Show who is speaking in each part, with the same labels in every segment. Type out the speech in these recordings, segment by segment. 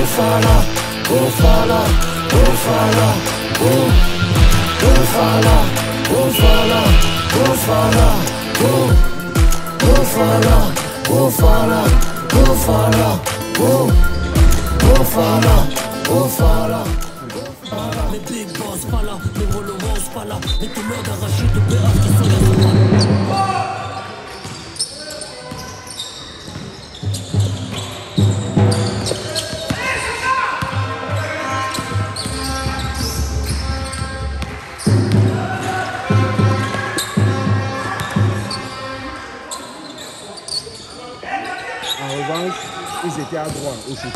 Speaker 1: Fala, oh fala, oh fala, oh fala, oh fala, oh fala, oh fala, oh fala, oh fala, oh fala, oh fala.
Speaker 2: Les big boss pas là, les Rollo Rose pas là, les couleurs d'arrachés de BA qui sont les
Speaker 3: En revanche, ils étaient à droite au shoot.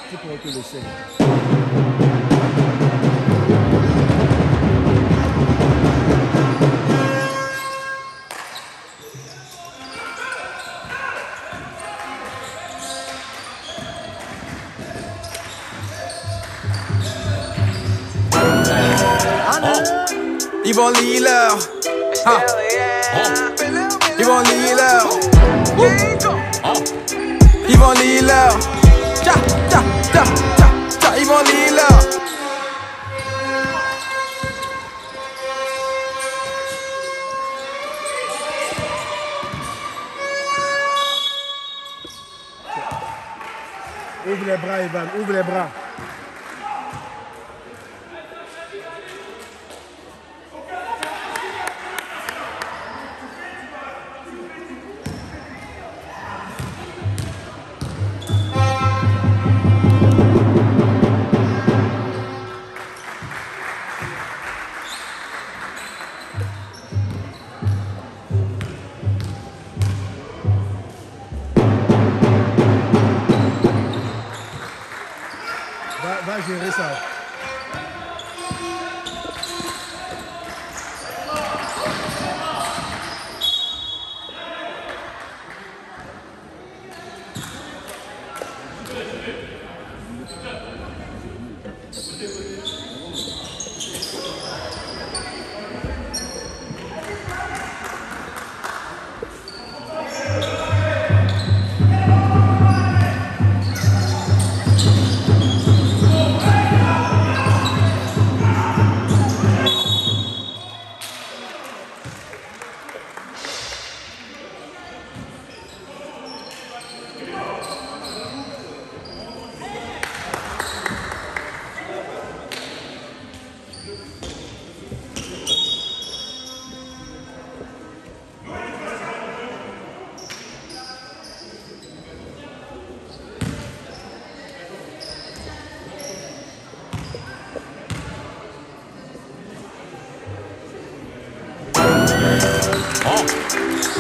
Speaker 3: Tu pourrais te laisser.
Speaker 4: Yvon Liller, Yvon Liller, Yvon Liller, cha cha cha cha cha, Yvon Liller.
Speaker 3: Ouvre les bras, Ivan, ouvre les bras. Va gérer ça.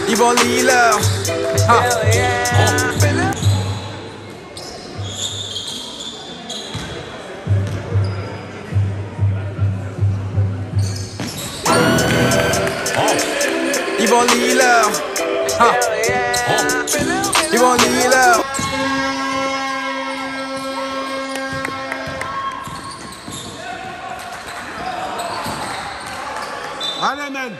Speaker 4: Yvon Liller, Yvon Liller, Yvon Liller.
Speaker 3: Allez, man.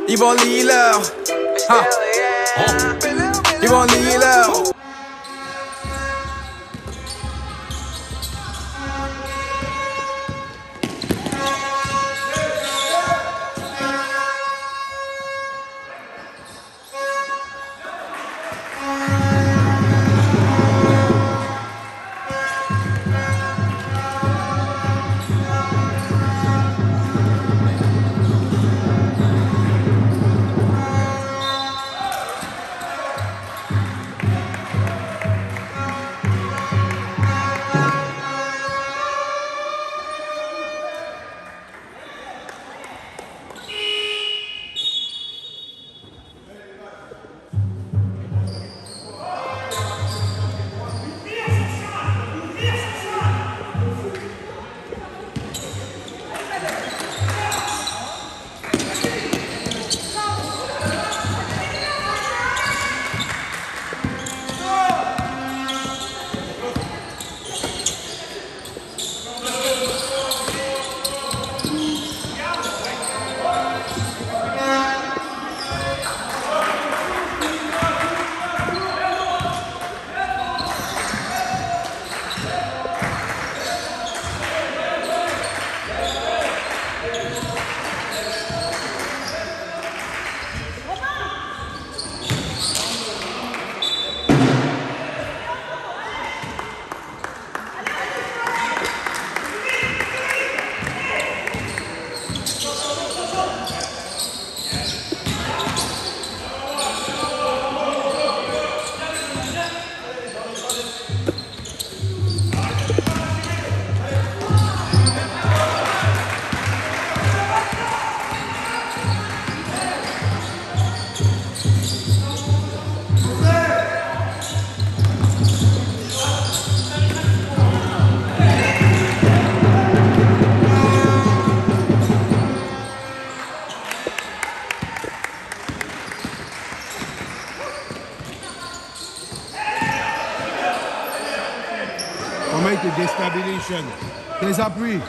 Speaker 4: Yvon Liller. Yvon Liller.
Speaker 3: Comment il te déstabilise? Tes appuis.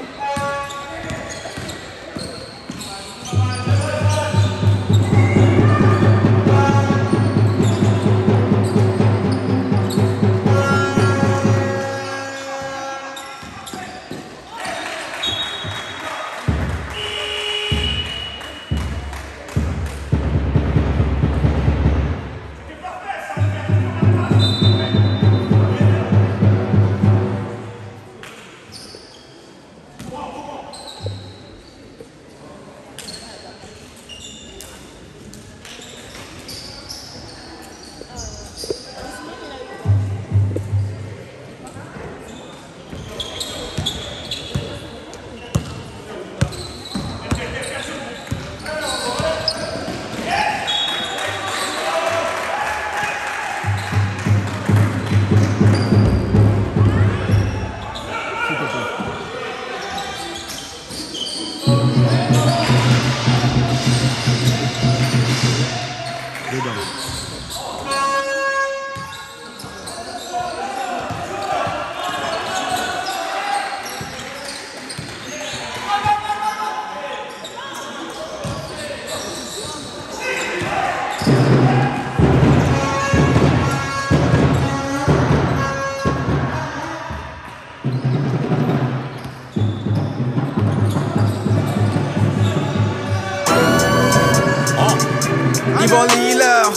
Speaker 4: Yvon Liller.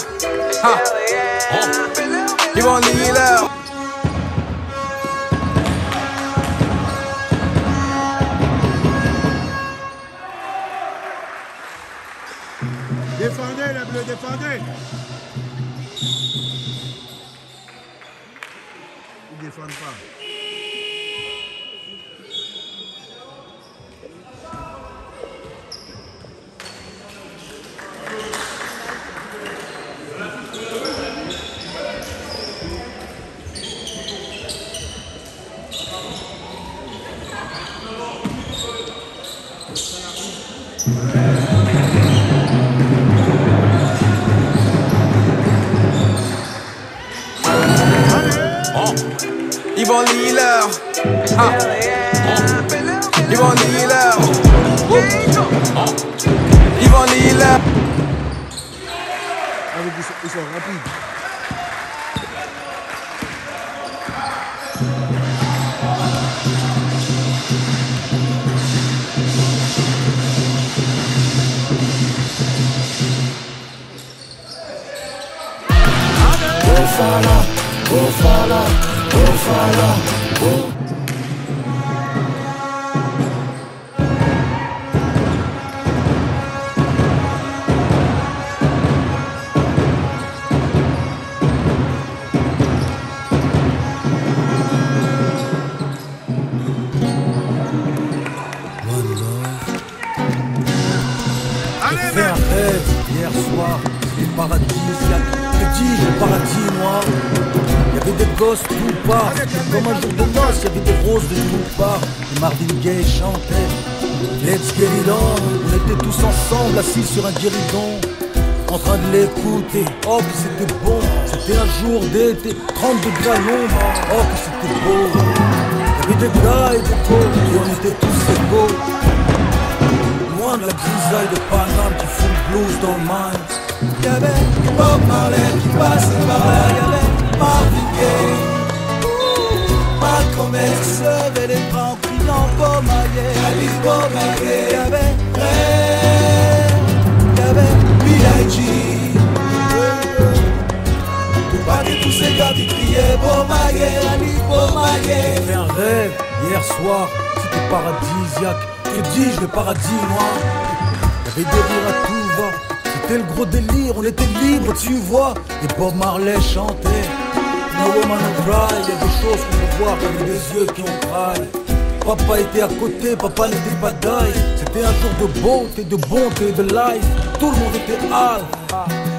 Speaker 4: Yvon Liller.
Speaker 3: Défendez les bleus, défendez. Ils ne défendent pas.
Speaker 4: Yvon Liller. Yvon Liller. Yvon Liller.
Speaker 3: veut dire qu'ils sont rapides.
Speaker 1: Go fala, go.
Speaker 5: J'ai fait un rêve hier soir, c'était paradisiaque. Que dis-je, le paradis noir. Y'avait des gosses tout part, comme un jour de noces, y'avait des roses de tout part. Et Marvin Gaye chantait Let's get it on. On était tous ensemble, assis sur un guéridon, en train de l'écouter. Oh que c'était bon, c'était un jour d'été, 30 degrés à l'ombre. Oh que c'était beau. Y'avait des gars et des pauvres, et on était tous égaux. Loin de la grisaille de Paname qui fout le blues dans le mind. Y'avait Bob Marley qui passait par là, y'avait Marvin Gaye, Malcolm X levait les bras en criant Bomaye, Ali Bomaye. Y'avait Ray, y'avait B.I.G. Pas de tous ces gars qui criaient Bomaye, Ali Bomaye. J'ai fait un rêve hier soir, c'était paradisiaque. Que dis-je, le paradis noir. Y'avait des rires à tout va, c'était le gros délire, on était libre, tu vois. Et Bob Marley chantait No Woman No Cry. Y'a des choses qu'on peut voir avec des yeux qui ont craille. Papa était à côté, papa n'était pas d'ail. C'était un jour de beauté, de bonté, de life. Tout le monde était high.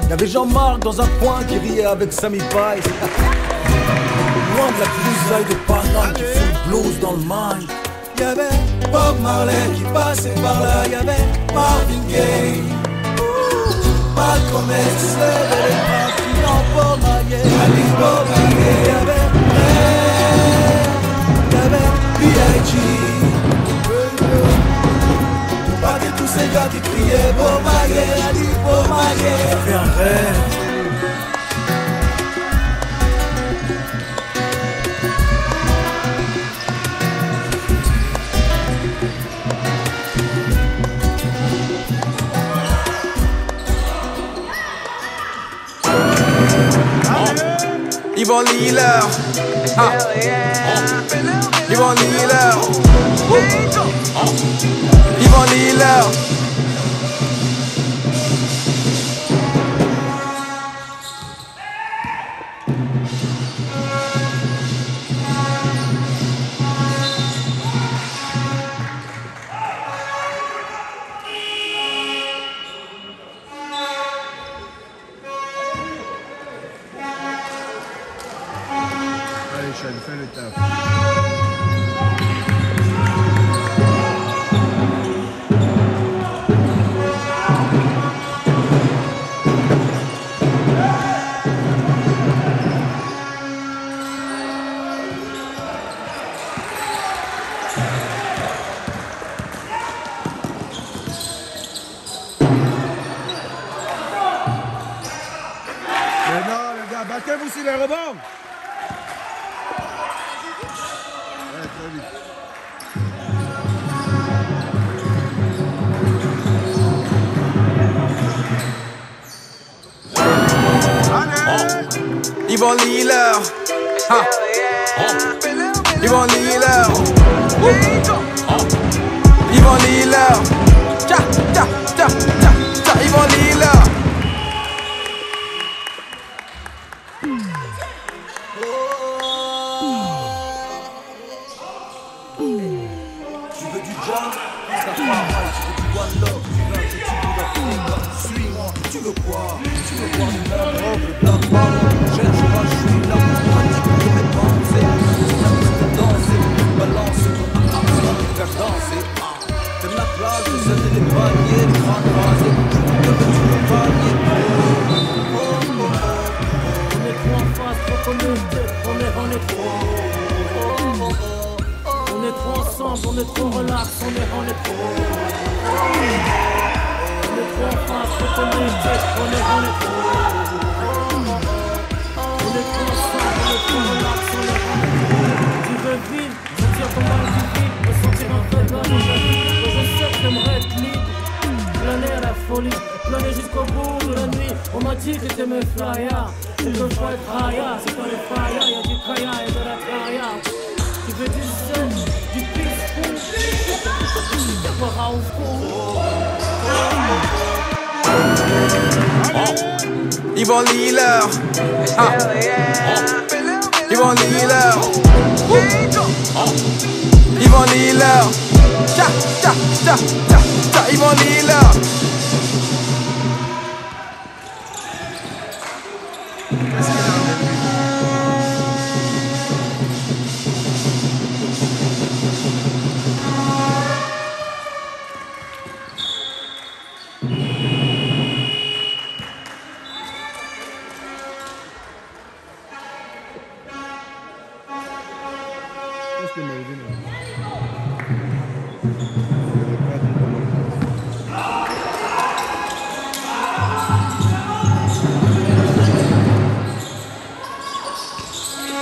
Speaker 5: Y'avait Jean-Marc dans un coin qui riait avec Sammy Vice. Loin de la grisaille de Paname qui fout le blues dans le mind. Y'avait Bob Marley qui passait par là, y'avait Marvin Gaye, Malcolm X levait les bras criant Bomaye, Ali Bomaye. Y'avait Ray, y'avait B.I.G. Pas que tous ces gars qui criaient Bomaye, Ali Bomaye. J'ai fait un rêve.
Speaker 4: Yvon Liller, Yvon Liller, Yvon Liller.
Speaker 3: Allez, Sean, fais le taf. Maintenant, les gars, battez-vous sur les rebonds. Ouais, très vite.
Speaker 4: Yvon Liller, Yvon Liller, Yvon Liller, Tcha, tcha, tcha, tcha, tcha, Yvon Liller.
Speaker 5: Tu veux du jam, ça travaille. Tu veux du one love, tu veux un petit bout d'Afrique. Suis-moi, tu veux quoi? Tu veux voir du monde, le black ball. Cherche pas, je suis là pour pratiquer mes pensées. C'est la piste de danser, balance ton arme, c'est la faire danser. T'aimes la plage, je sais les paliers, les crânes rasés. Je veux tout le palier.
Speaker 2: On est trop en face, faut qu'on nous tête, on est trop. On est trop ensemble, on est trop relax, on est trop. On est trop en face, faut qu'on nous tête, on est trop. folie. Planer jusqu'au bout de la nuit. On m'a dit que t'aimais Flya. Et que je être Raya. C'est pas le Faya, y'a du Kaya et de la Kaya. Tu veux du zen, du peaceful. Tu verras au fond.
Speaker 4: Yvon Liller. Yvon Liller. Yvon Liller. Tcha, tcha, tcha, tcha, tcha, Yvon Liller.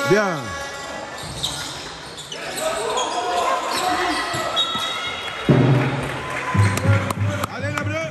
Speaker 3: Bien. Allez, la bleue.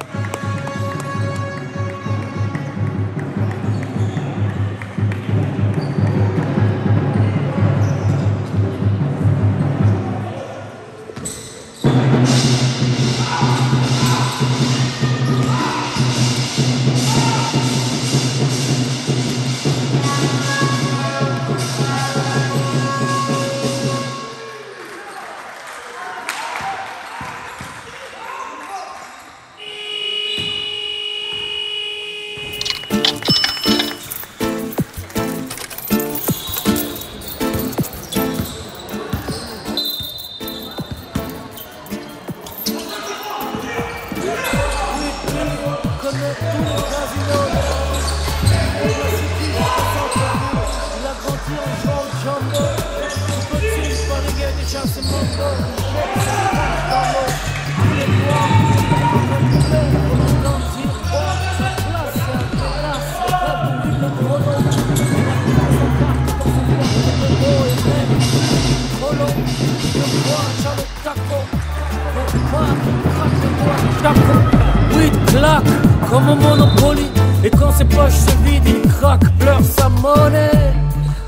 Speaker 2: Comme au Monopoly. Et quand ses poches se vident, il craque, pleure sa monnaie.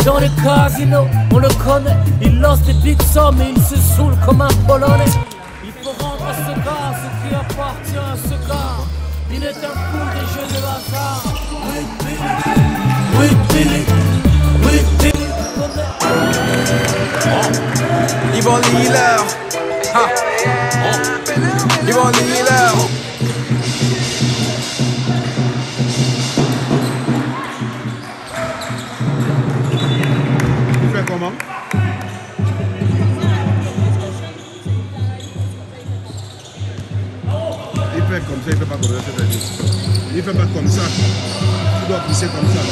Speaker 2: Dans les casinos, on le connaît. Il lance des big sommes et il se saoule comme un Polonais. Il faut rendre à ce gars ce qui appartient à ce gars. Il est un fou des jeux de hasard. Oui, Billy. Oui, Billy.
Speaker 4: Yvon Liller. Yvon Liller.
Speaker 3: Comment? Il fait comme ça, il fait pas comme ça. Il fait pas comme ça. Tu dois pousser comme ça.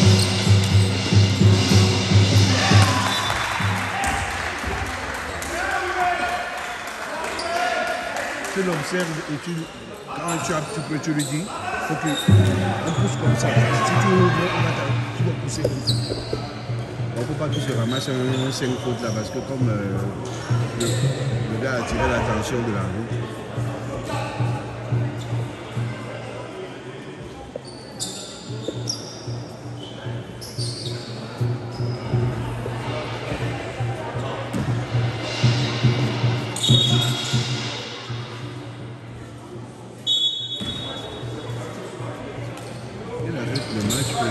Speaker 3: Tu l'observes et quand tu lui dis, faut qu'on pousse comme ça. Si tu ouvres, tu dois pousser comme ça. On ne peut pas qu'il se ramasse un 5 fautes là parce que comme le gars a attiré l'attention de la route. Il arrête le match pour...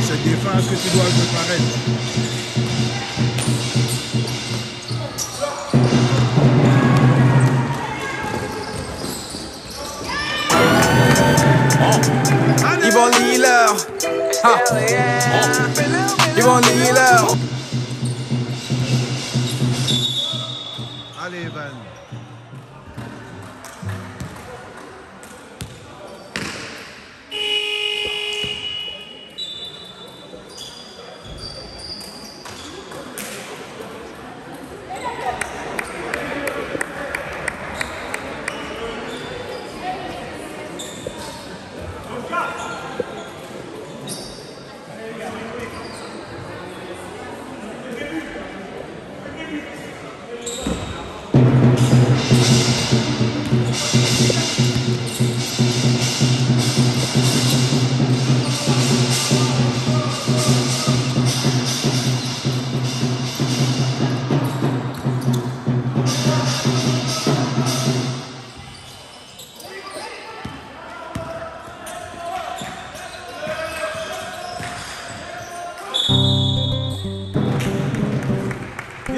Speaker 3: C'est défense que tu dois préparer.
Speaker 4: Yvon Liller. Yvon Liller.
Speaker 3: Allez, Evan.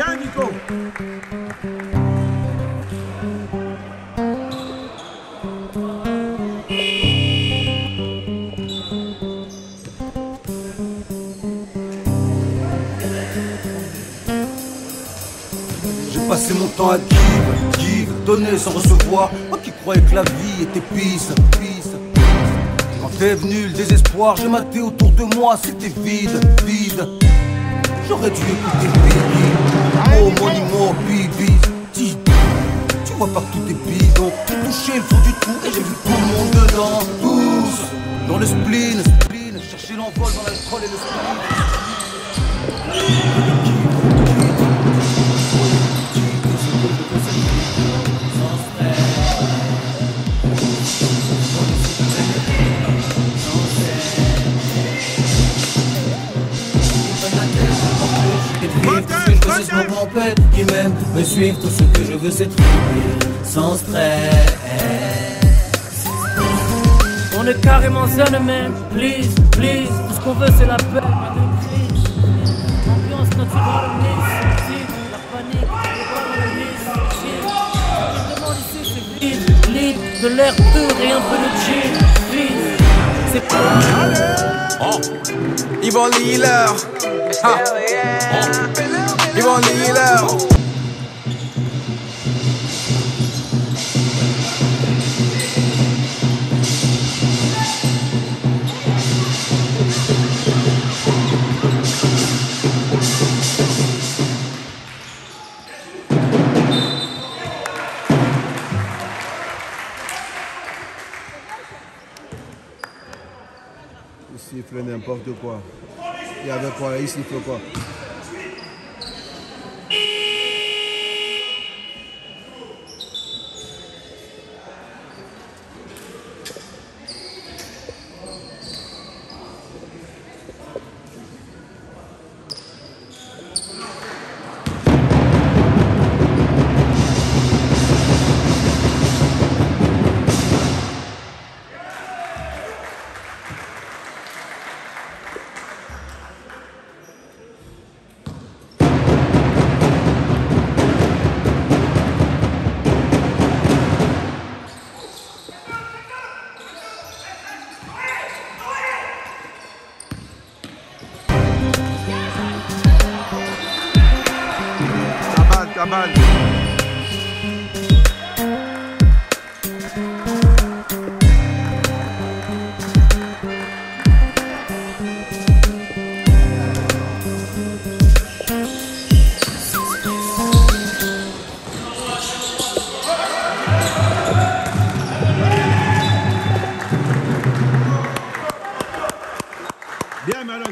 Speaker 3: Viens, Nico.
Speaker 5: Passer mon temps à give, donner sans recevoir. Moi qui croyais que la vie était peace. Quand t'es venu le désespoir, j'ai maté autour de moi, c'était vide. J'aurais dû écouter Biggie, mon Bibi. Tu vois pas que tout est bidon. J'ai touché le fond du trou et j'ai vu tout le monde dedans. Tous dans le spleen, chercher l'envol dans l'alcool et le spleen.
Speaker 2: Qui m'aime, me suivre, tout ce que je veux c'est vivre sans stress. On est carrément zen man, please, tout ce qu'on veut c'est la paix, pas de crise. Ambiance naturelle, la panique, le demande ici c'est vide, libre, de l'air pur et un peu de chill, please. C'est pas
Speaker 4: Yvon Liller. Yvon Liller.
Speaker 3: Il siffle n'importe quoi. Il y avait quoi? Il siffle quoi?
Speaker 4: Cabal.
Speaker 3: Bien, Malone.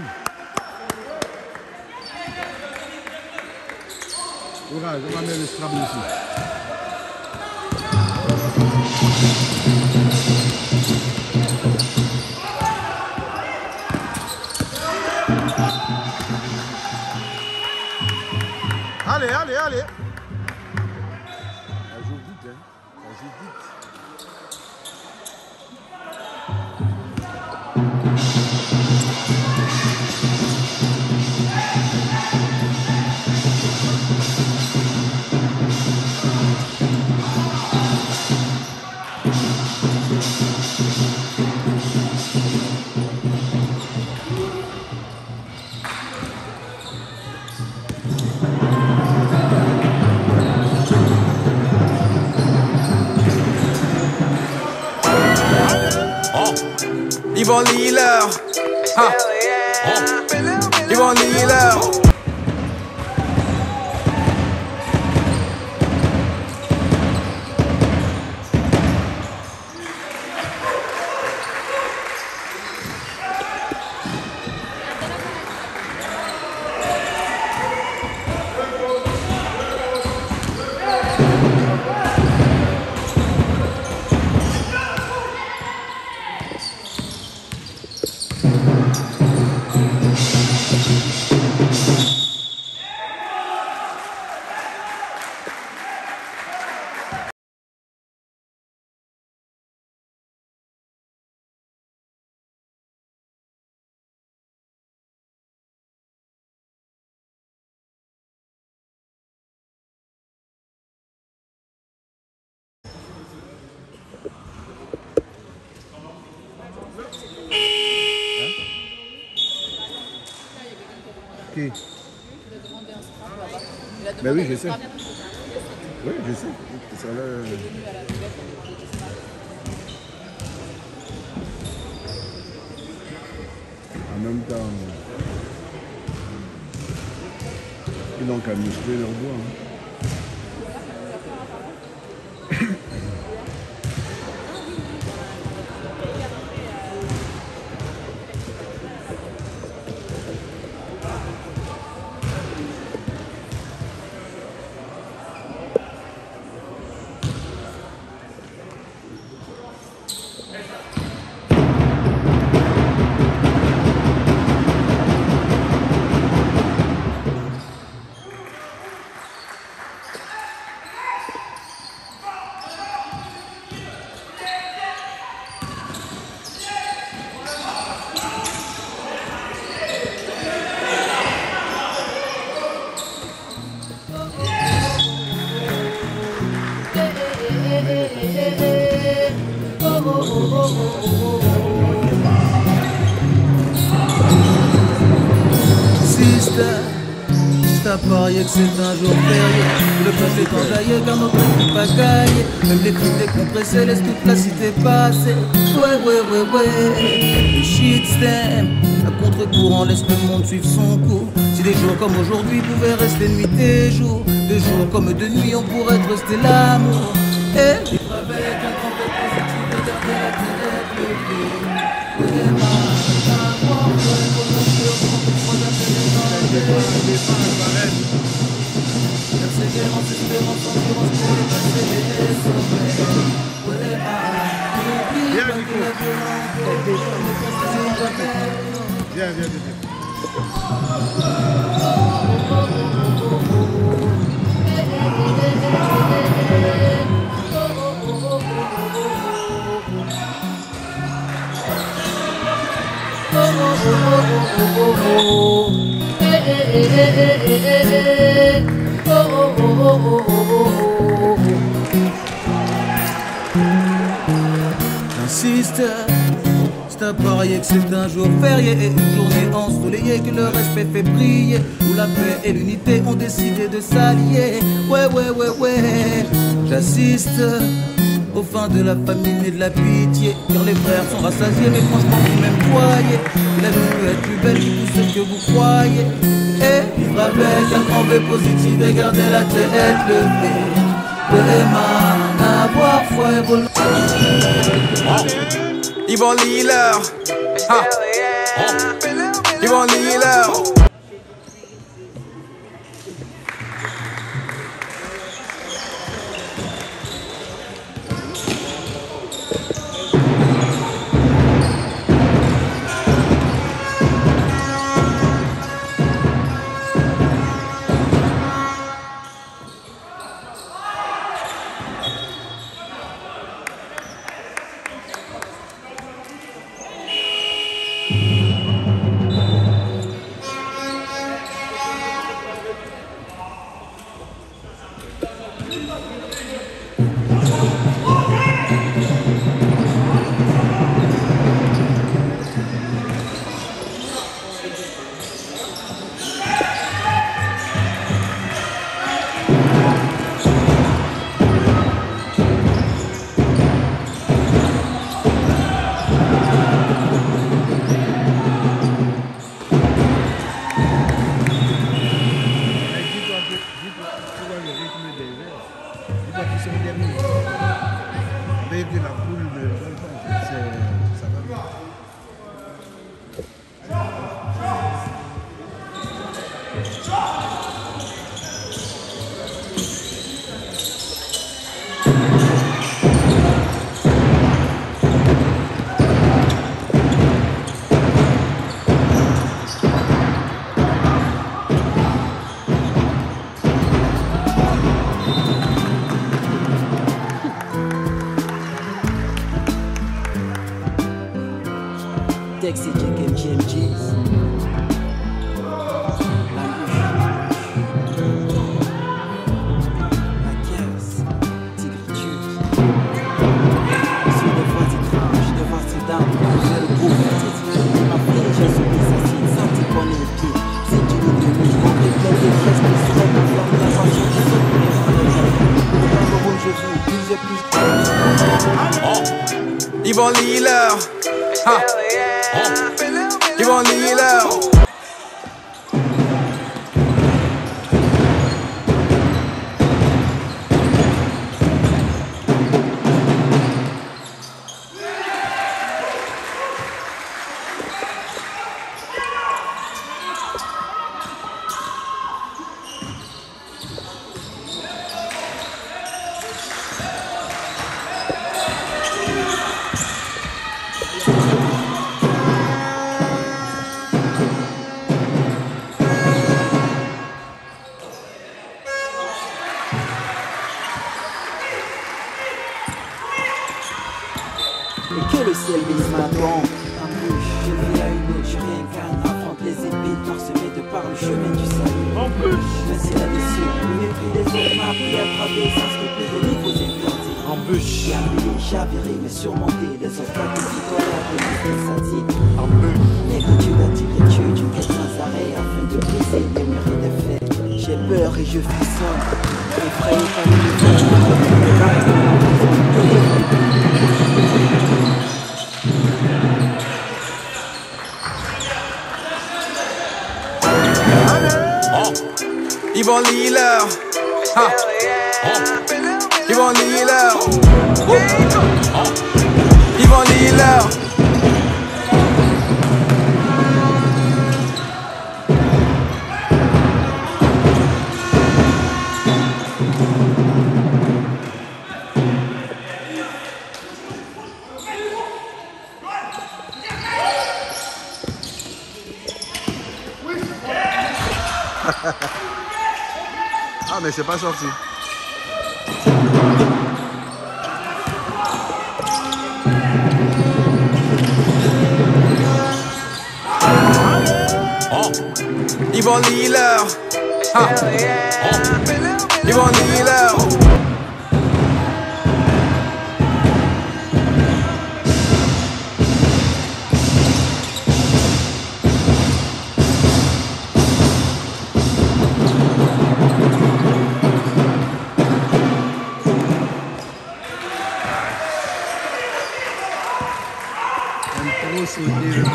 Speaker 3: Courage, on va mettre le Scrabble ici.
Speaker 4: Allez.
Speaker 3: Ça joue vite, hein. Ça joue vite.
Speaker 4: Yvon Liller. Yvon Liller.
Speaker 3: Qui? Ben oui, je sais. Oui, je sais. Ça, là, en même temps, ils n'ont qu'à muscler leur bois. Hein.
Speaker 6: T'as parié que c'est un jour férié, le passé t'enjaillait car notre équipe a gagné. Même les cris décompressés laissent toute la cité passer. Ouais. Le shitstem, à contre-courant laisse le monde suivre son cours. Si des jours comme aujourd'hui pouvaient rester nuit et jour, de jour comme de nuit on pourrait rester l'amour. Et vivre avec un grand peu positif et garder la tête levée.
Speaker 3: Viens.
Speaker 6: J'insiste, c'est à parier que c'est un jour férié et une journée ensoleillée, que le respect fait briller, où la paix et l'unité ont décidé de s'allier. Ouais. J'assiste au fin de la famine et de la pitié, car les frères sont rassasiés, mais franchement vous même croyez que la vie peut être plus belle que tout ce que vous croyez. Et vivre avec un grand B positif et garder la tête levée. Avoir foi et volonté.
Speaker 4: Yvon Liller. Yvon Liller.
Speaker 7: Dexy Jack and GMGs.
Speaker 6: J'ai subi ça, c'est senti qu'on est au pied. C'est du
Speaker 4: Yvon Liller. Yvon Liller.
Speaker 7: Et que le ciel vise ma bombe. Je vis à une autre, je réincarne, affronte les épées parsemées de par le chemin du salut. Mais c'est là-dessus, le mépris des autres m'a appris à braver sans scrupules de niveaux interdits. J'ai appuyé, chaviré, mais surmonté les obstacles qui tolèrent les mystères sadiques. Mais que tu l'as dit que tu quêtes sans arrêt afin de briser les murs des faits. J'ai peur et je frissonne, effrayé par
Speaker 4: Yvon Liller. Yvon Liller. Yvon Liller.
Speaker 3: Ah mais c'est pas sorti.
Speaker 4: Yvon Liller. Yvon Liller.
Speaker 3: Trop sauté le petit.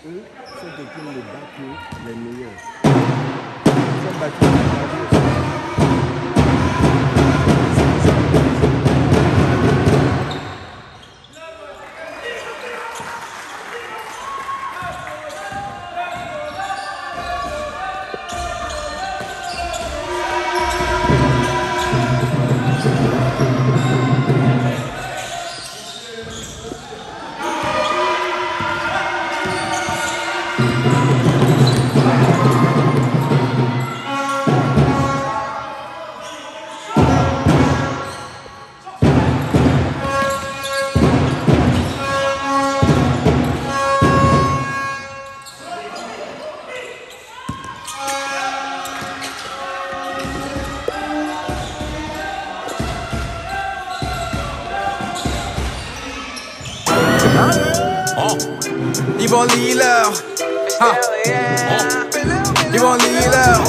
Speaker 3: Eux sont en train de battre les meilleurs. Ils ont battu les meilleurs.
Speaker 4: Yvon Liller. Yvon Liller.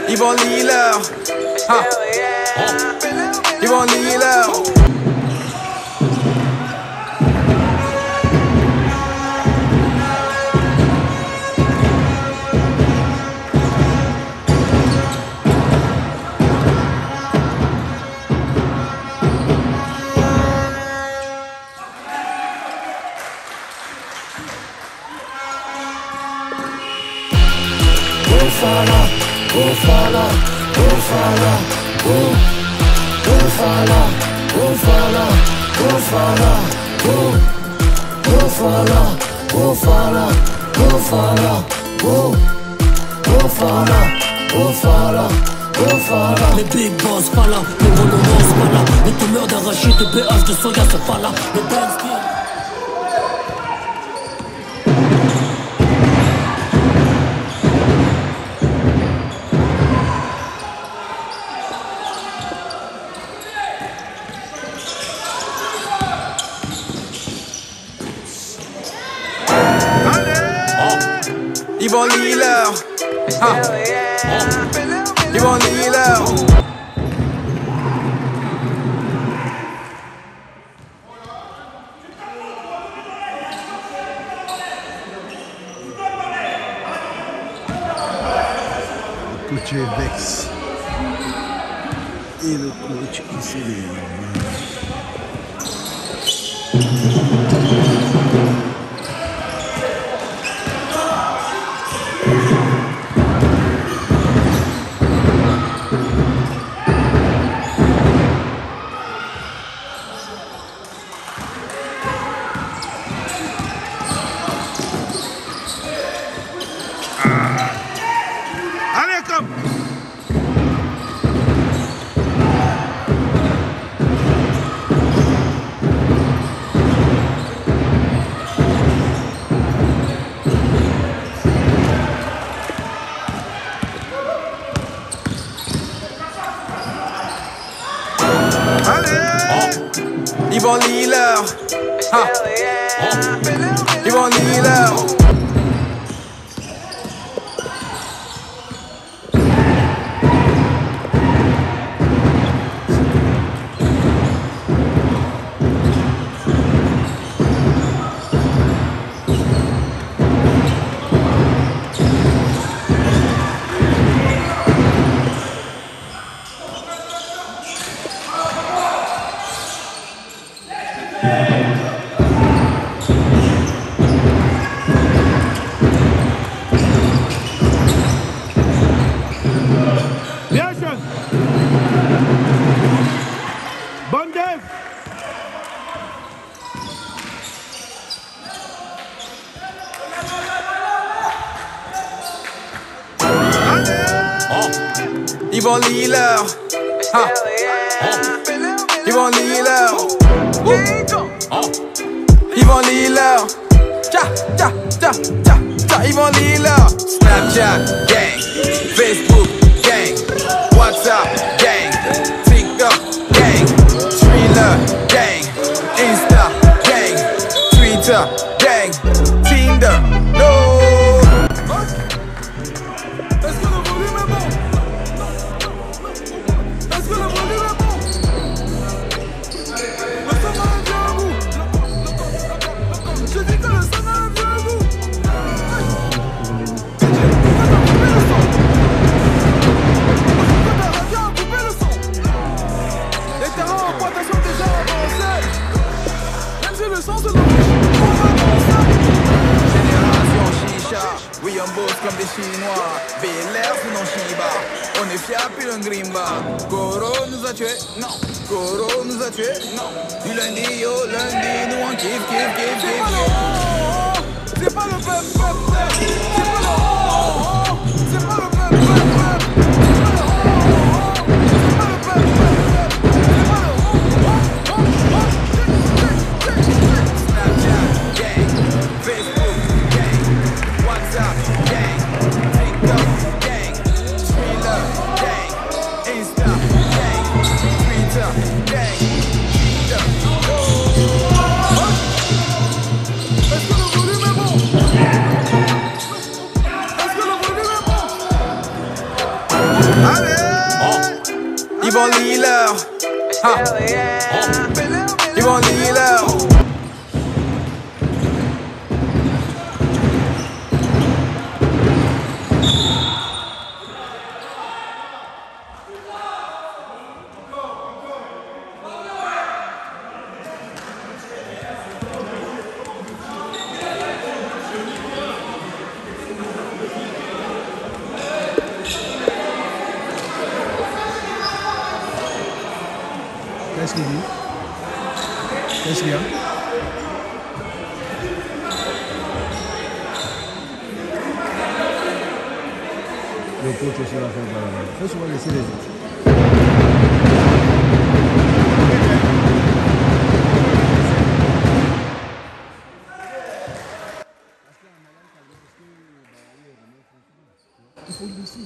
Speaker 4: Yvon Liller. Yvon Liller.
Speaker 2: Les big boss pas là, les monomos pas là, les tourneurs d'arachide, de BH, de soya c'est pas là, les dance kings.
Speaker 4: Yvon Liller. Yvon Liller.
Speaker 3: Le coach est Vex. Et le coach ici allez, comme
Speaker 4: Yvon Liller. Yvon Liller.
Speaker 3: bien jeune. Bonne dev.
Speaker 4: Yvon Liller. Yvon Liller. Yvon Liller. Yvon Liller. Snapchat gang, Facebook gang, WhatsApp gang, TikTok gang, Thriller gang, Insta gang, Twitter gang, Tinder. No.
Speaker 5: Est-ce que le volume est bon? Est-ce que le volume est bon? Le sonore est bien à vous. Je dis que le sonore est bien à vous. Coupez le son. Les terrains en pointation déjà avancés. Même si le son se lance, on va avancer.
Speaker 4: Génération chicha, oui on bosse comme des chinois. Bel-Air sinon Shiba, on est fiers puis le grimba. Goro nous a tués, non. Goro nous a tués, non. Du lundi au lundi, nous on kiffe, kiffe, kiffe,
Speaker 5: C'est pas
Speaker 4: kiffe.
Speaker 5: le oh, c'est pas le pep, pep, pep. C'est pas le oh, c'est pas le pep, pep, pep. C'est pas le pep, pep, pep. C'est pas le
Speaker 4: Snapchat gang, Facebook gang, WhatsApp gang, TikTok gang, Thriller gang, Insta gang, Twitter gang, Tinder.
Speaker 5: Est-ce que le volume est bon? Est-ce que le volume est bon?
Speaker 4: Yvon Liller, Yvon Liller.
Speaker 3: Qu'est-ce qu'il dit? Qu'est-ce qu'il y a? Le coach aussi va faire la main. Il faut souvent laisser les autres. Il faut le laisser.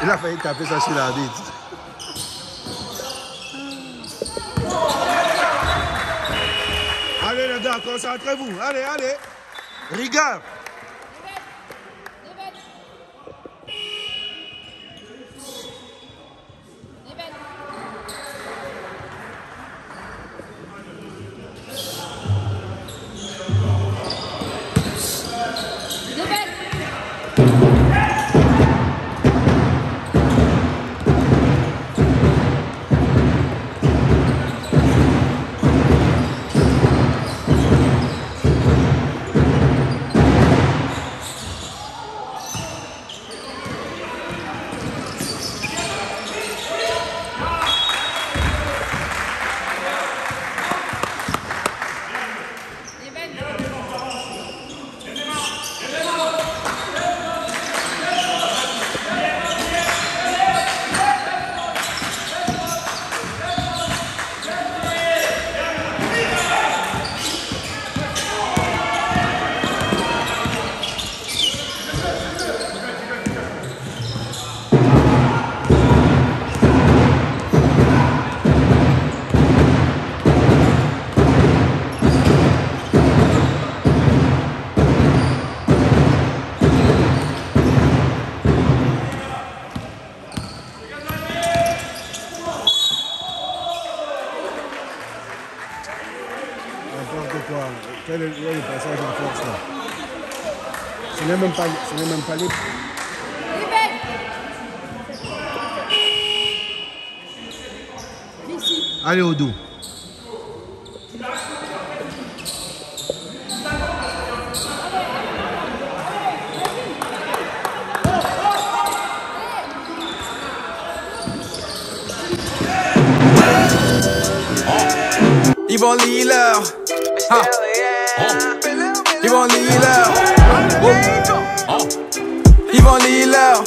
Speaker 3: Il a failli taper ça sur l'arbitre. Allez les gars, concentrez-vous. Allez, allez. Rigueur. Quel est le passage en force là? Ce n'est même pas les... Allez au dos.
Speaker 4: Yvon Liller, Yvon Liller, Yvon Liller,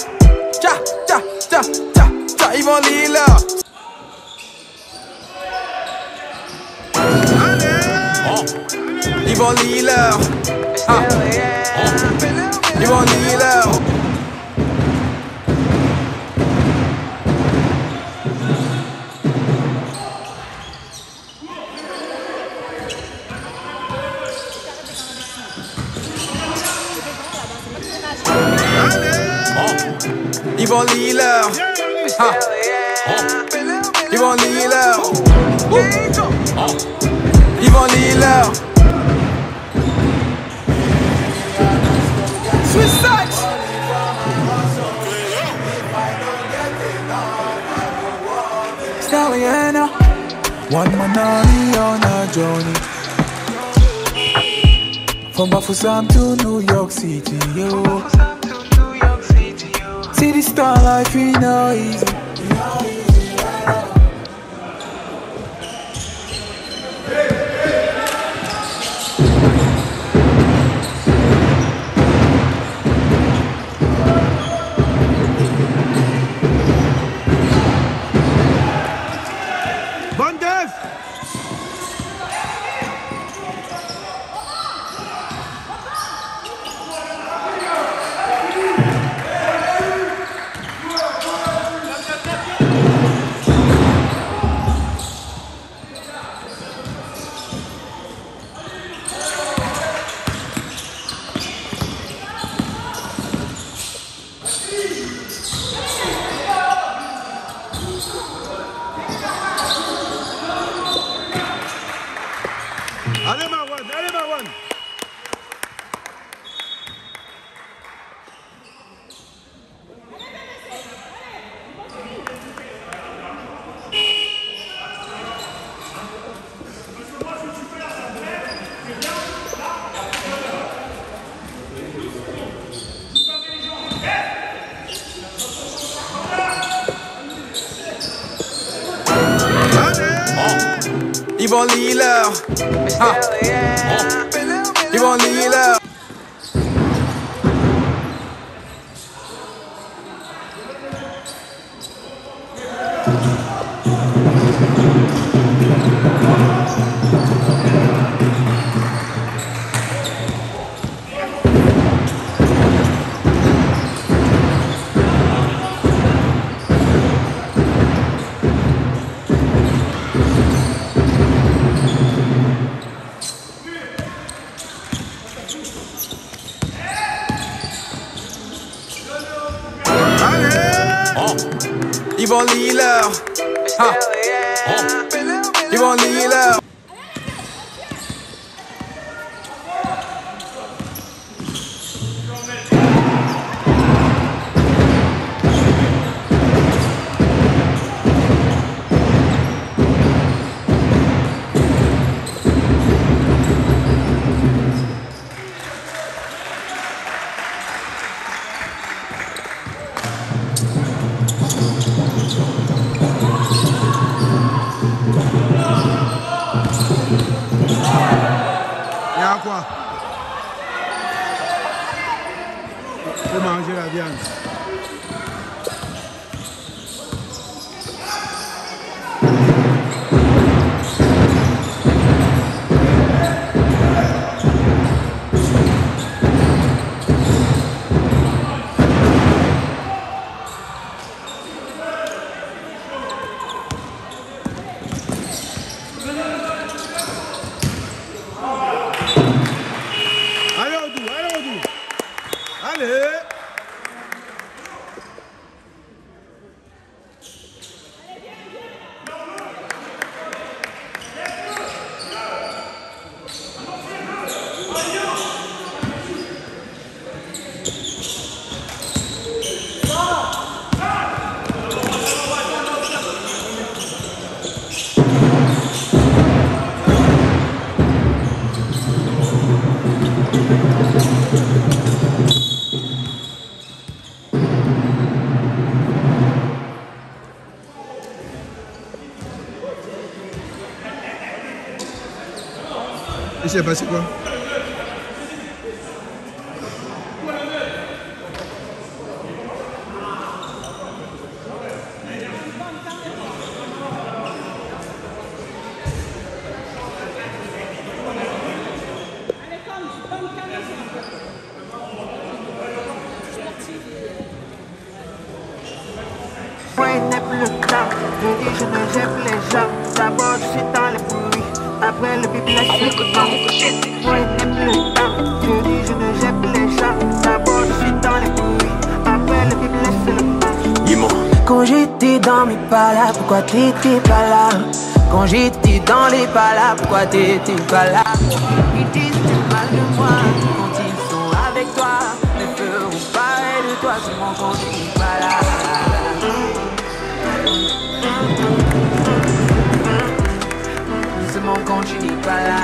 Speaker 4: Yvon Liller. Yvon Liller, Yvon Liller. Yvon Liller, Yvon Liller, Yvon Liller. Suicide.
Speaker 8: Stallion, one man on a journey from Bafoussam to New York City, yo. See the star life ain't no easy.
Speaker 3: Bref. Allez Marwan, allez Marwan.
Speaker 4: Yvon Liller. Yvon Liller. Yvon Liller. Yvon Liller.
Speaker 3: Quoi? Faut manger la viande. Il s'est passé quoi?
Speaker 9: Je ne j'aime les gens, d'abord je suis dans le bruit, après le biblage je suis dans le moi n'aime le temps, je dis je ne j'aime les gens, d'abord je suis dans le bruit, après le biblage c'est le temps.
Speaker 4: Dis-moi.
Speaker 9: Quand j'étais dans mes pas là, pourquoi t'étais pas là? Quand j'étais dans les pas là, pourquoi t'étais pas là? Ils disent du mal de moi, quand ils sont avec toi, ne feront pas de toi seulement quand je suis pas là. Seulement quand tu n'es pas là.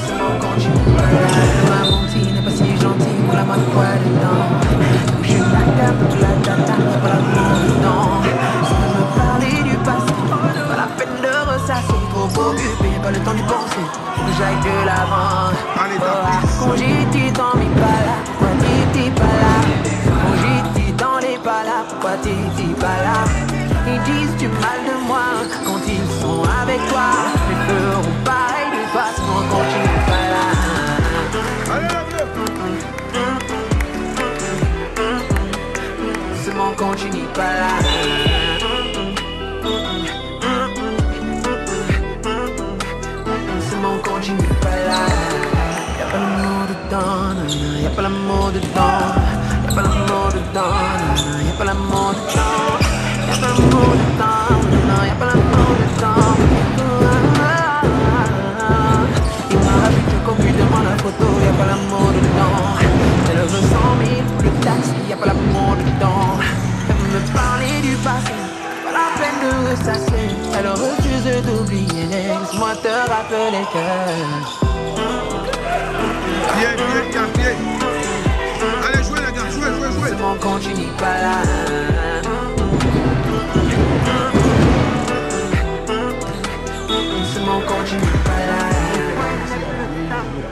Speaker 9: Seulement quand tu n'es pas là. Ma mentille n'est pas si gentille, pour la main quoi dedans. Je t'attaque, tu la t'attaques, y'a pas la main dedans. Ça peut me parler du passé, pas la peine de ressasser. Trop occupé, pas le temps d'y penser, faut que j'aille de l'avant. Quand j'étais dans mes pas là, pourquoi t'étais pas là? Quand j'étais dans les pas là, pourquoi patiti pas là. Ils disent du mal de moi quand ils sont avec toi. Mais feront pareil de toi sinon quand tu n'es pas là. Seulement quand tu n'es pas là. Seulement quand tu n'es pas là. Y'a pas l'amour dedans, y'a pas l'amour dedans. Y'a pas l'amour dedans, y'a pas l'amour dedans. Y'a pas l'amour dedans, y'a pas l'amour dedans. Il m'a rajouté qu'on lui demande la photo, y'a pas l'amour dedans. Elle veut 100 000 pour le taxi, y'a pas l'amour dedans. Elle veut me parler du passé, pas la peine de ressasser. Elle refuse d'oublier, laisse-moi te rappeler que
Speaker 3: Pied. Allez, jouez les gars, jouez.
Speaker 9: seulement quand tu n'es pas là. Seulement quand tu n'es pas là.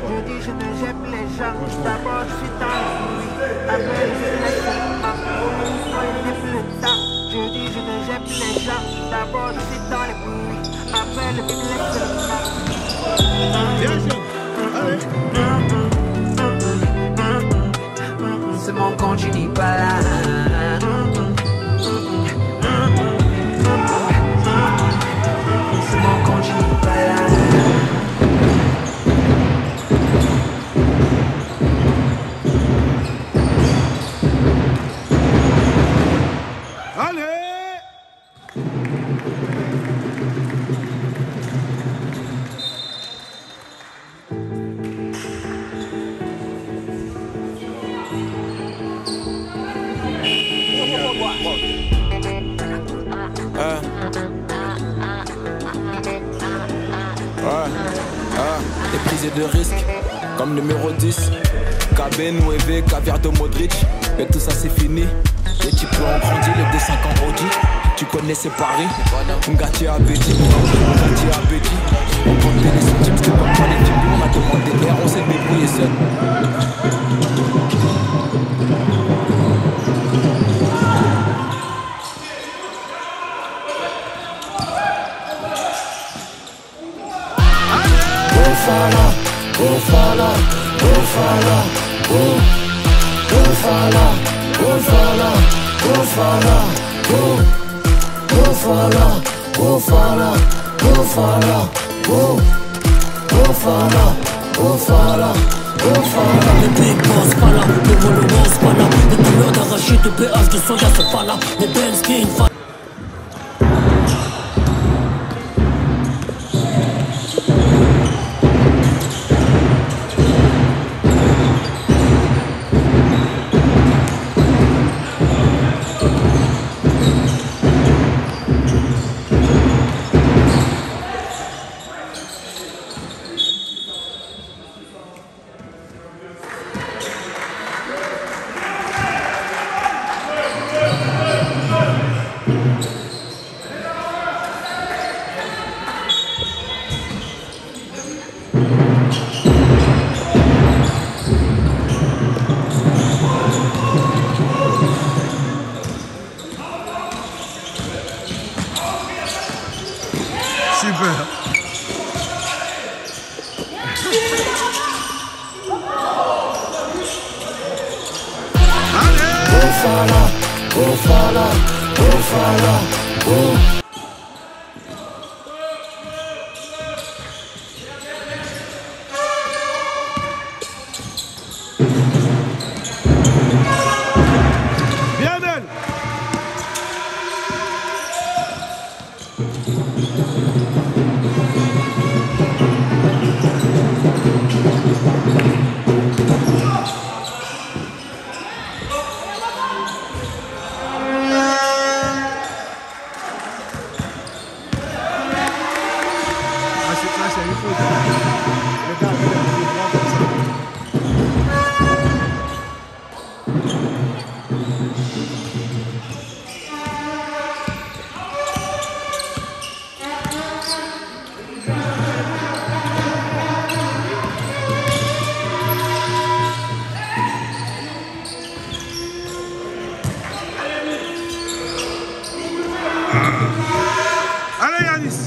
Speaker 9: Je dis je ne j'aime les gens. D'abord je suis dans le bruit. Après je laisse le temps. Je dis je ne j'aime les gens. D'abord je suis dans le bruit. Après le laisse le temps.
Speaker 3: Bien sûr. Allez.
Speaker 9: Seulement quand tu n'es pas là. Seulement quand tu n'es pas là.
Speaker 10: Des prises de risque, comme numéro 10. KB, Nouévé, caviar de Modric. Et tout ça c'est fini. Les types ont grandi, les D5 en Audi. Tu connais ces paris. Ngati Abedi. On comptait les centimes, c'était comme pas les débuts. On a demandé l'air, on s'est débrouillé seul.
Speaker 2: Les big boss pas là, les followers pas là. Des couleurs d'arachide, de PH, de soya c'est pas là. Les belles skins
Speaker 3: Allez Yanis.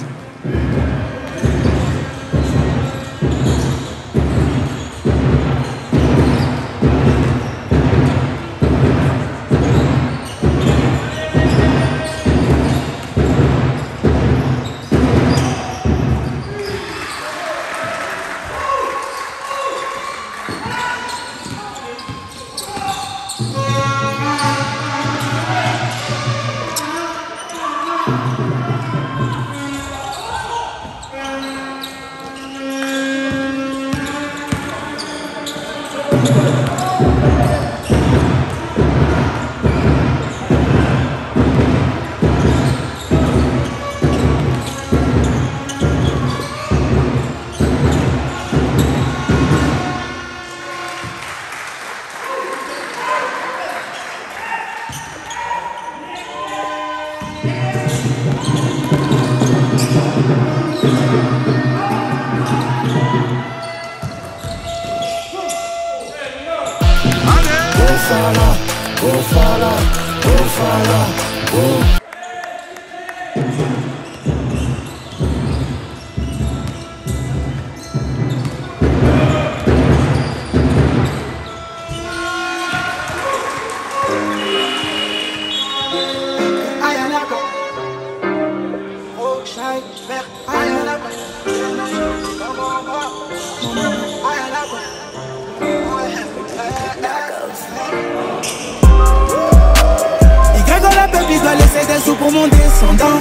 Speaker 11: Pour mon descendant,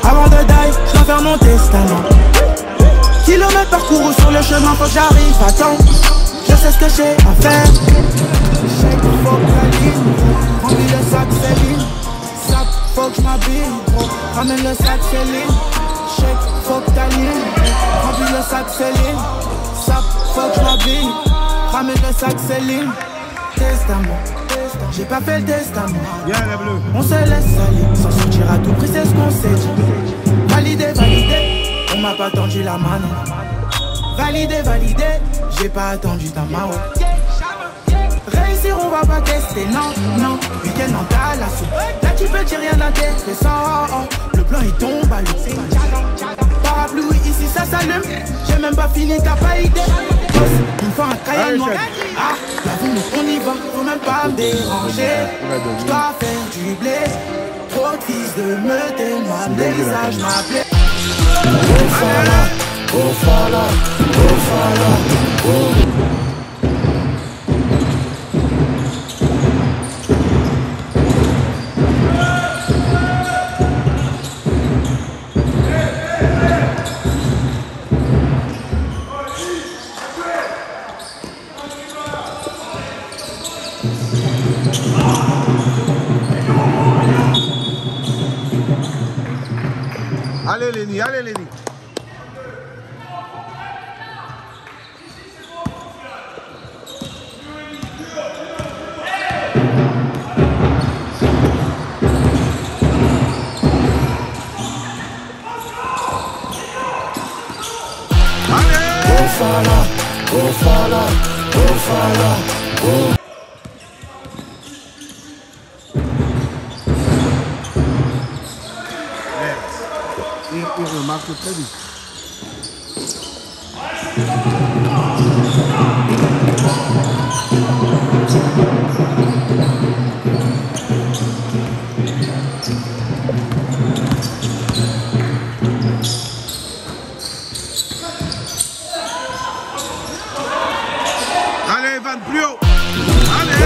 Speaker 11: avant de die, je dois faire mon testament. Kilomètres parcourus sur le chemin, faut que j'arrive à temps. Je sais ce que j'ai à faire. Chèque, faut que j'aligne. Remplis le sac, Céline. Sac, faut que je m'habille. Ramène le sac, Céline. Chèque, faut que t'alignes. Remplis le sac, Céline. Sac, faut que je m'habille. Ramène le sac, Céline. Testament. J'ai pas fait le testament. On se laisse aller, sans sortir à tout prix, c'est ce qu'on s'est dit. Validé, validé, on m'a pas tendu la mano. Validé, validé, j'ai pas attendu ta main. Réussir, on va pas tester, non, non. Week-end en talasso, là tu peux dire rien d'intéressant. Le plan il tombe à l'eau. Parapluie, ici ça s'allume. J'ai même pas fini, t'as pas idée. Une fois un cahier noir. Ah, la vie nous on y va, faut même pas me déranger. Je dois faire du blé. Trop de fils de meute et moi, le paysage m'appelait.
Speaker 3: Allez Lenny, allez Lenny. Il remarque très vite. Allez, Van, plus haut. Allez.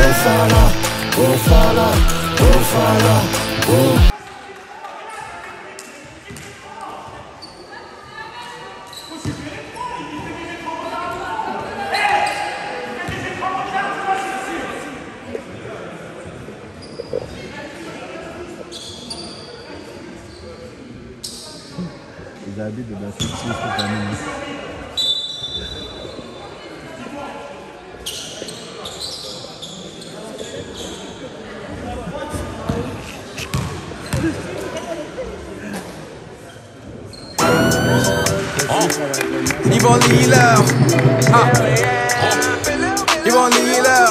Speaker 12: Les habits de la société famille.
Speaker 13: Yvonne Liller, Yvonne Liller,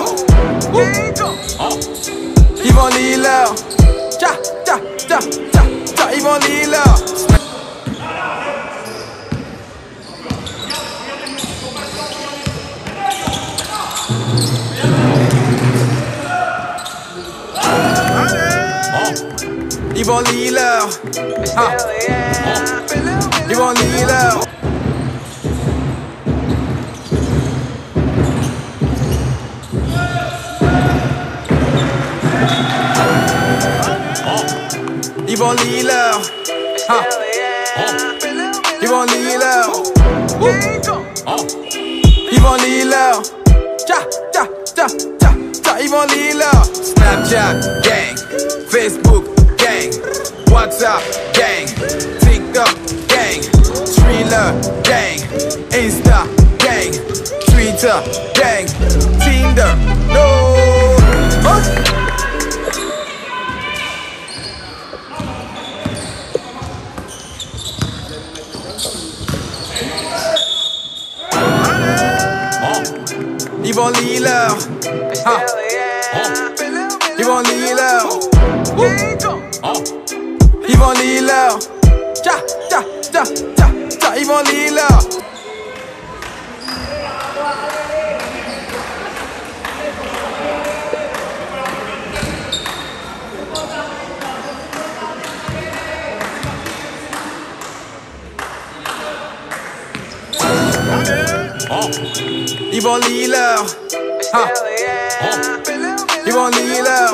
Speaker 13: Yvonne Liller, tcha tcha tcha. Yvon Liller. Yvon Liller. Yvon Liller. Yvon Liller. Yvon Liller. Yvon Liller. Snapchat gang, Facebook gang, WhatsApp gang, TikTok gang, Thriller gang, Insta gang, Twitter gang, Tinder, no. Yvon Liller. Yvon Liller. Yvon Liller. Yvon Liller. Yvon Liller. Yvon Liller.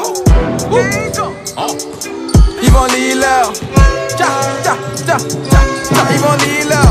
Speaker 13: Yvon Liller. Yvon Liller.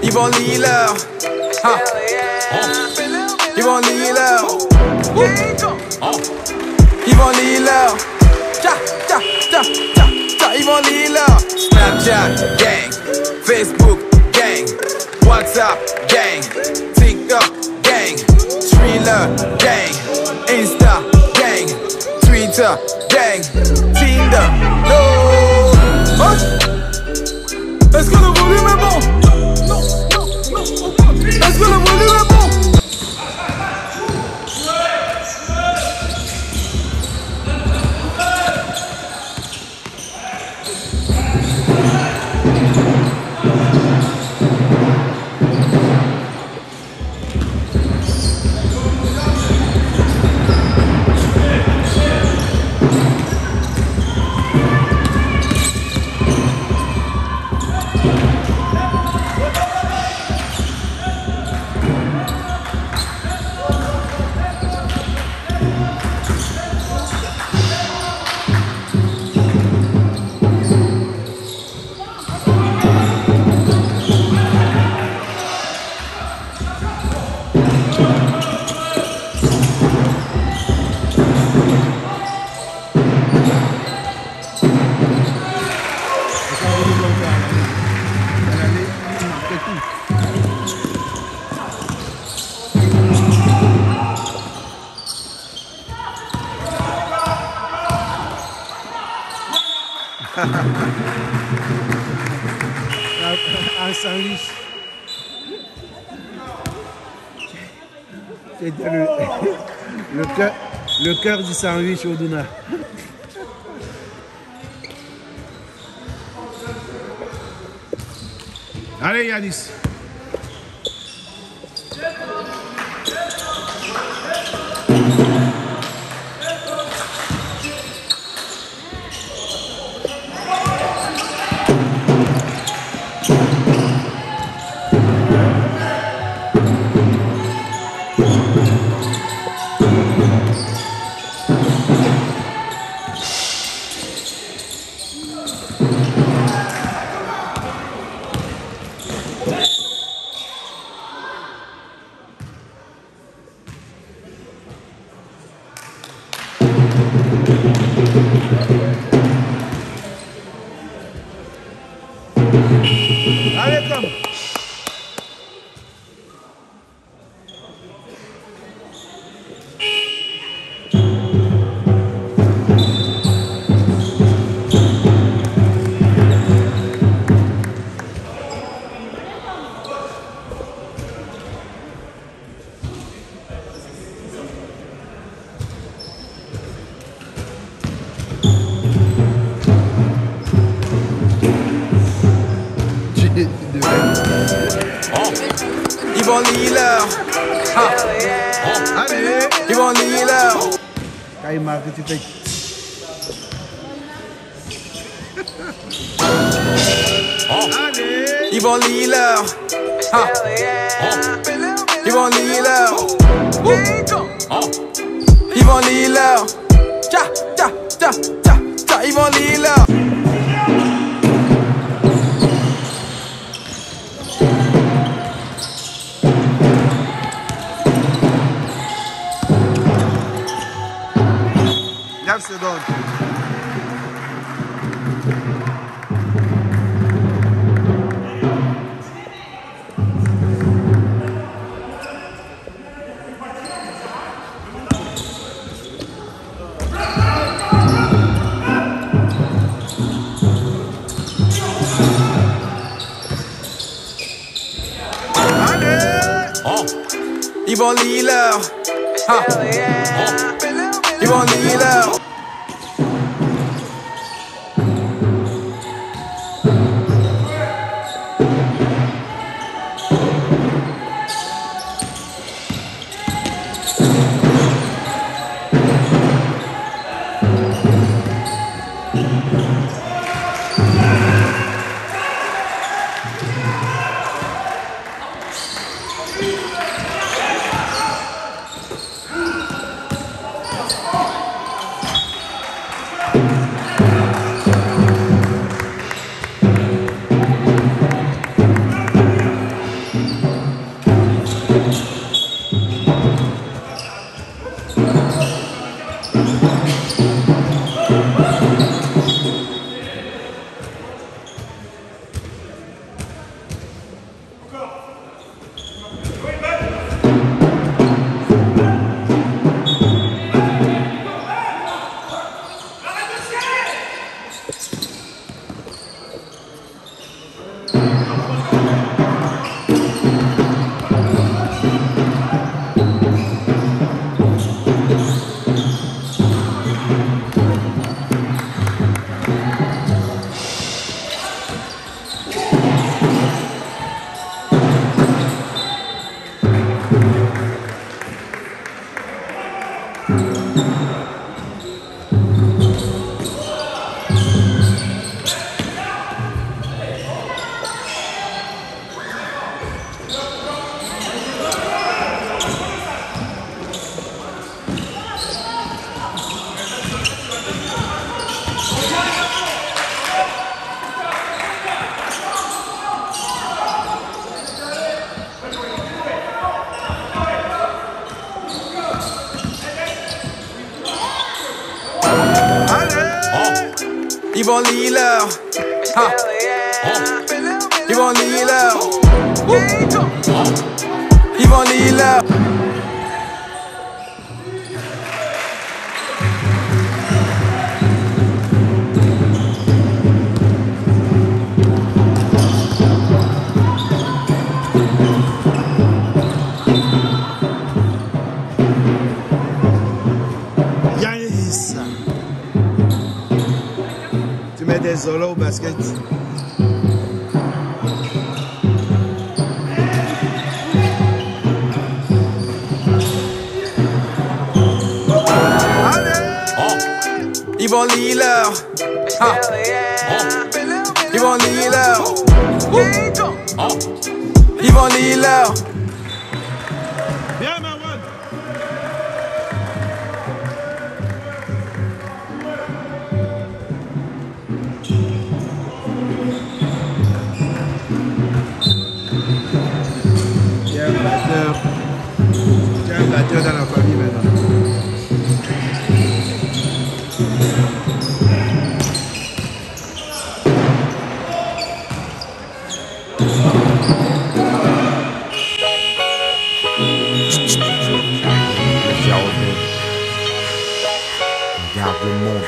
Speaker 13: Yvon Liller. Yvon Liller. Yvon Liller. Yvon Liller. Snapchat gang, Facebook gang, WhatsApp gang, TikTok gang, Thriller gang, Insta gang, Twitter gang, Tinder, no. Est-ce que le volume est bon? Est-ce que le volume est bon?
Speaker 3: Un sandwich. C'était le cœur du sandwich au Duna. Allez Yanis.
Speaker 13: Yvon Liller.
Speaker 3: Allez.
Speaker 13: Yvon Liller.
Speaker 3: Quand il marque, tu fais. Allez.
Speaker 13: Yvon Liller. Yvon Liller. Yvon Liller. Tcha, tcha, tcha, tcha, tcha, Yvon Liller.
Speaker 3: Secondes.
Speaker 13: Yvon Liller. Yvon Liller. Yvon Liller. Yvon Liller. Yvon Liller.
Speaker 3: Yes. Tu mets des solos au basket.
Speaker 13: Yvon Liller. Yvon Liller. Yvon Liller.
Speaker 3: Viens, Marwan. Il y a un batteur. Il y a un batteur dans la famille maintenant.
Speaker 14: Regarde le monde.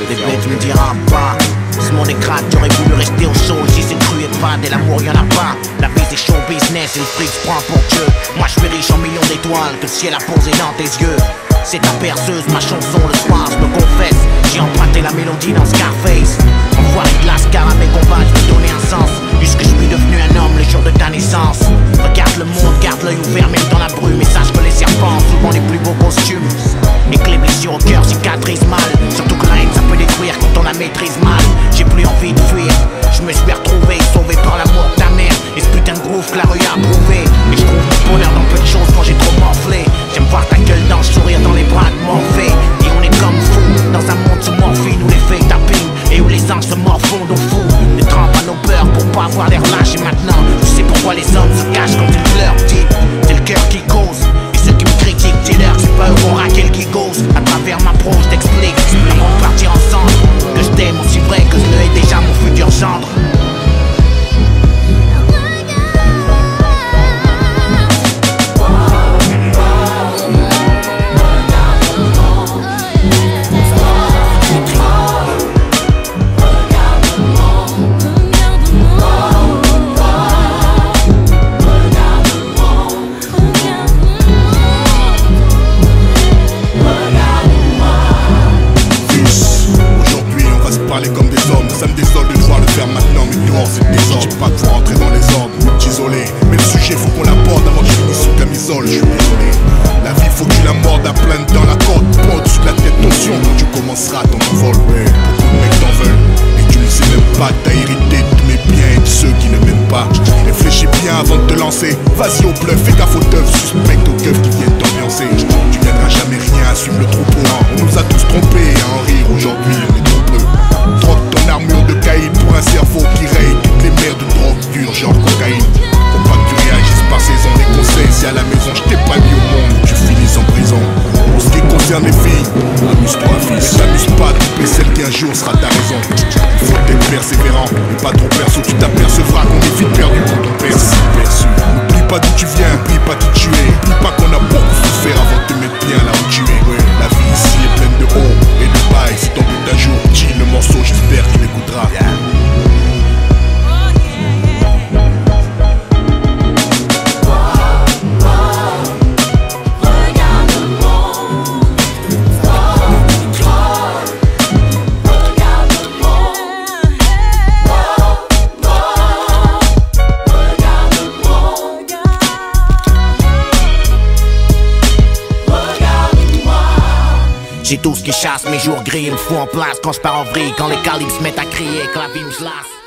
Speaker 14: Des bêtes tu me diras pas. Ce monde est crade, j'aurais voulu rester au chaud. Ici c'est cru et pas, et l'amour y'en a pas. La vie c'est show business et le fric se prend pour Dieu. Moi je suis riche en millions d'étoiles que le ciel a posé dans tes yeux. C'est ta perceuse, ma chanson le soir je me confesse. J'ai emprunté la mélodie dans Scarface. En pouvoir et glace, car à mes combats je peux donner un sens. Puisque je suis devenu un homme le jour de ta naissance. Regarde le monde, garde l'œil ouvert même dans la brume. Et sache que les serpents ont souvent les plus beaux costumes. Et que les blessures au cœur cicatrisent mal. Surtout que la haine ça peut détruire quand on la maîtrise mal. J'ai plus envie de fuir, je me suis retrouvé sauvé par l'amour de ta mère. Et ce putain de groove que la rue a approuvé. Et je trouve le bonheur dans peu de choses quand j'ai trop morflé. J'aime voir ta gueule dans le sourire dans les bras de Morphée. Et on est comme fous dans un monde sous morphine où les fake tapping et où les anges se morfondent au fou. Ne trempe à nos peurs pour pas avoir l'air lâche. Et maintenant je sais pourquoi les hommes se cachent quand ils pleurent. Dis, c'est le cœur qui cause. Et ceux qui me critiquent, dis-leur que c'est pas eux qu'on raquelle qui cause. À travers ma pro, je t'explique avant de partir ensemble que je t'aime aussi vrai que je le hais déjà mon futur gendre.
Speaker 15: Comme des hommes, ça me désole de devoir le faire maintenant, mais dehors c'est le désordre. Je dis pas qu'il faut rentrer dans les ordres, isolé. Mais le sujet faut qu'on l'aborde avant que je finisse sous camisole, je suis désolé. La vie faut que tu la mordes à pleine dans la côte, pas au-dessus de la tête tension quand tu commenceras ton envol. Ouais, beaucoup de mecs t'en veulent, et tu ne sais même pas que t'as hérité de tous mes biens et de ceux qui ne m'aiment pas. Réfléchis bien avant de te lancer, vas-y au bluff, fais gaffe aux teufs, suspecte aux keufs qui viennent t'ambiancer. Tu gagneras jamais rien à suivre le troupeau, on nous a tous trompés à en rire, aujourd'hui on est trop peu. Drogue ton armure de caïd pour un cerveau qui raye toutes les mers de drogue dure genre cocaïne. Faut pas que tu réagisses par saison, les conseils si à la maison je t'ai pas mis au monde, tu finis en prison. Pour ce qui concerne les filles, amuse-toi fils, t'amuse pas de couper celle qui un jour sera ta raison. Il faut être persévérant, mais pas trop perso, tu t'apercevras qu'on est vite perdu quand on perce. N'oublie pas d'où tu viens, n'oublie pas qui tu es, n'oublie pas qu'on a beaucoup souffert avant de te mettre bien là où tu es. La vie ici est pleine de hauts et de bas, et si t'en doutes un jour, dis le morceau, j'espère qu'il écoutera.
Speaker 14: J'ai tout ce qui chasse, mes jours gris, il me fout en place quand je pars en vrille, quand les calibres se mettent à crier, quand la vie me lasse.